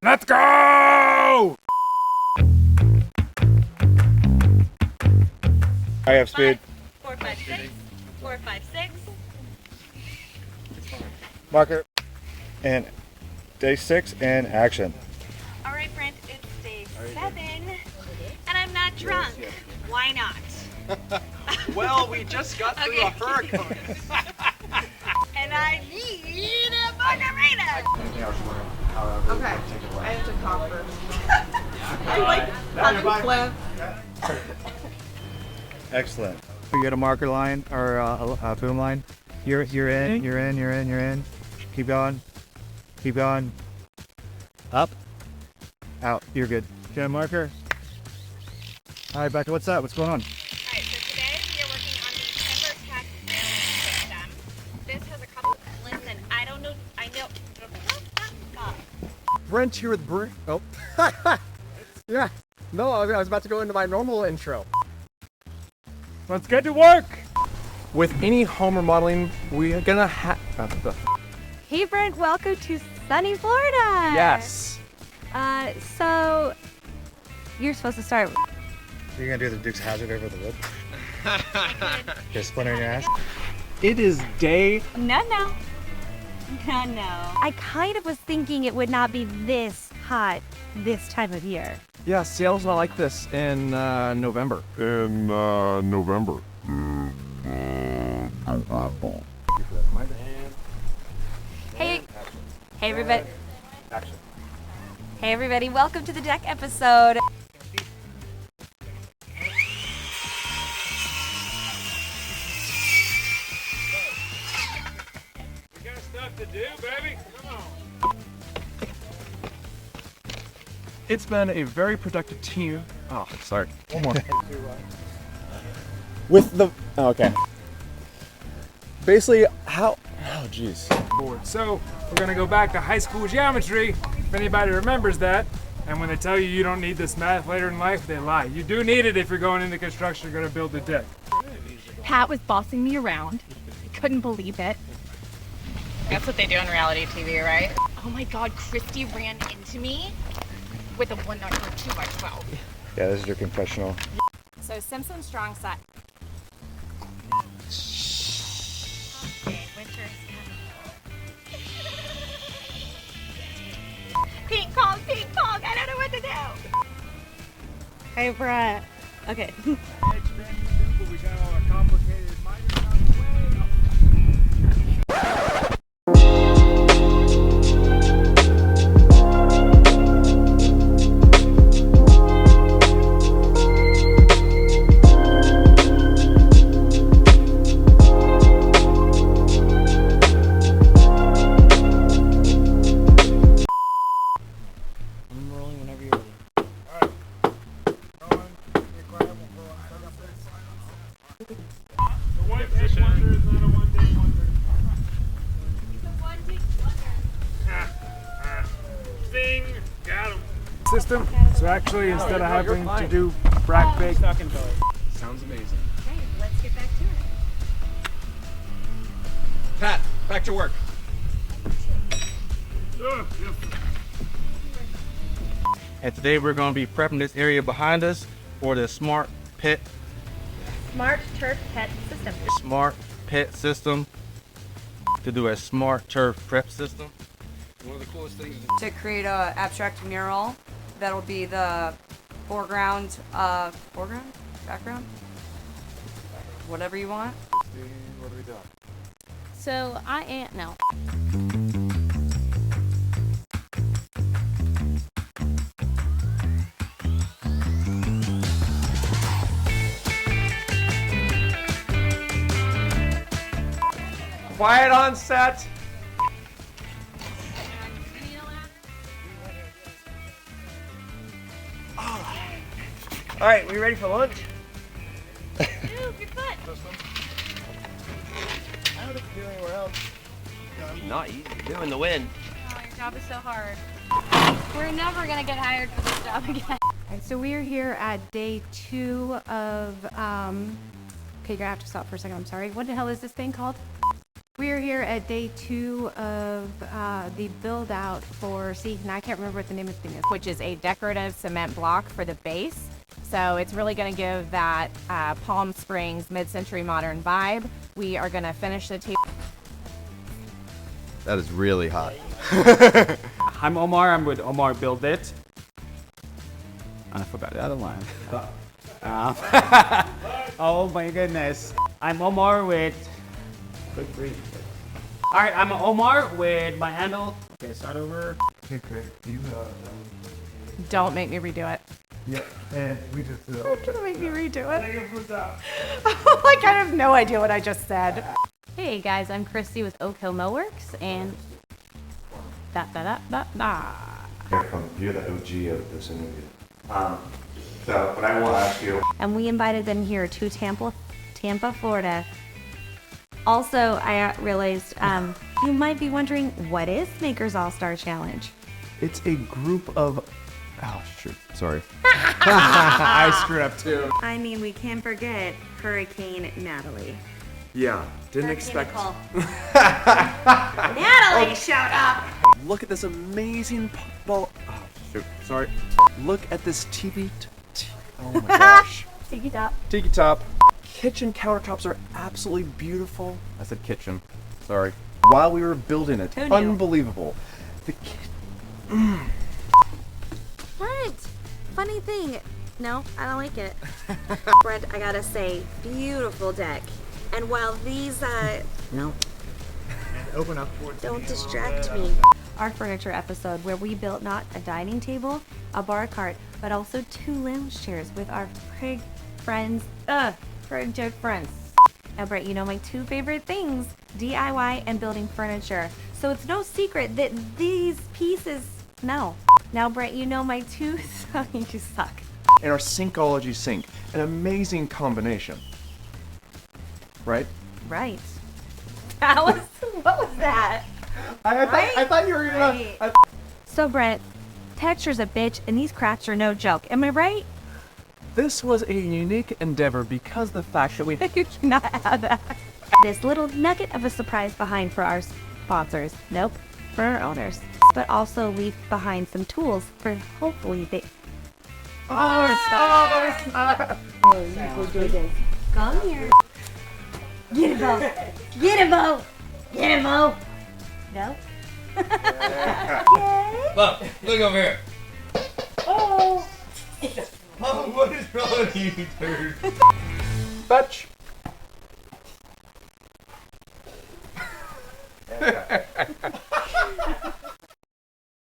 Let's go! I have speed. 4, 5, 6. 4, 5, 6. Marker. And day 6 and action. All right, Brent, it's day 7, and I'm not drunk. Why not? Well, we just got through a hurricane. And I need a margarita. Okay, I have to cough first. I like having Cliff. Excellent. You get a marker line or a boom line. You're in. Keep going. Keep going. Up. Out. You're good. Get a marker. All right, Becca, what's up? What's going on? All right, so today we are working on the timber tax system. This has a couple. Listen, I don't know. I know. Brent here with Oh. Yeah. No, I was about to go into my normal intro. Let's get to work! With any home remodeling, we're gonna have. Hey Brent, welcome to sunny Florida. Yes. So you're supposed to start. You're gonna do the Duke's Hazard over the lip? Just splinter in your ass? It is day. No. I kind of was thinking it would not be this hot this time of year. Yeah, Seattle's not like this in November. Hey everybody. Hey everybody, welcome to the deck episode. We got stuff to do, baby. Come on. It's been a very productive team. Oh, sorry. One more. With the. Oh, okay. Basically, how. Oh, jeez. So, we're gonna go back to high school geometry, if anybody remembers that. And when they tell you you don't need this math later in life, they lie. You do need it if you're going into construction, you're gonna build a deck. Pat was bossing me around. I couldn't believe it. That's what they do on reality TV, right? Oh my God, Christy ran into me with a 1 or 2x12. Yeah, this is your confessional. So Simpson strong side. Okay, winter is coming. Ping pong, I don't know what to do. Hey Brent. Okay. We got all our complicated minors out of the way. I'm rolling whenever you're ready. The one take wonder is not a one day wonder. It's a one-take wonder. Sting, got him. System. So actually, instead of having to do brack bake, Sounds amazing. Okay, let's get back to it. Pat, back to work. And today we're going to be prepping this area behind us for the smart pit Turf Pet System. to do a smart turf prep system. One of the coolest things To create a abstract mural that'll be the foreground, background, whatever you want. What are we doing? So I am no. Quiet on set. All right, we ready for lunch? Move your foot. I have a feeling we're out. Not easy. Doing the wind. Oh, your job is so hard. We're never gonna get hired for this job again. Alright, so we are here at day 2 of okay, you're gonna have to stop for a second, I'm sorry. What the hell is this thing called? We're here at day 2 of the build out for, and I can't remember what the name of the thing is. Which is a decorative cement block for the base. So it's really going to give that Palm Springs mid-century modern vibe. We are going to finish the table. That is really hot. I'm Omar. I'm with Omar Build It. I forgot the other one. Oh my goodness. I'm Omar with. Good grief. All right, I'm Omar with my handle. Okay, start over. Hey, Craig, you Don't make me redo it. yeah, and we just Don't make me redo it. Like, I have no idea what I just said. Hey guys, I'm Christy with Oak Hill Millworks, and You're the OG of this interview. So, but I will ask you. and we invited them here to Tampa, Florida. Also, I realized you might be wondering, what is Maker's All-Star Challenge? It's a group of. Oh, shoot. Sorry. I screwed up too. I mean, we can't forget Hurricane Natalie. Yeah, didn't expect. Natalie showed up! Look at this amazing ball. Oh, shoot. Sorry. Look at this TV. Oh my gosh. Tiki top. Tiki top. Kitchen countertops are absolutely beautiful. I said kitchen. Sorry. While we were building it, Who knew? unbelievable. What? Funny thing. No, I don't like it. Brent, I gotta say, beautiful deck. And while these, no. and open up towards Don't distract me. Our furniture episode where we built not a dining table, a bar cart, but also 2 lounge chairs with our Craig friends, Craig Joe friends. Now Brett, you know my 2 favorite things, DIY and building furniture. So it's no secret that these pieces, no. Now Brett, you know my 2, you suck. And our Syncology sink, an amazing combination. Right? Right. What was that? I thought you were Right. So Brett, texture's a bitch and these crafts are no joke. Am I right? This was a unique endeavor because the fact that we. You cannot have that. This little nugget of a surprise behind for our sponsors. Nope, for our owners. But also leave behind some tools for hopefully they. Come here. Get a boat. Get a boat. Get a boat. No. Look over here. Oh. Oh, what is wrong with you, dude? Fetch.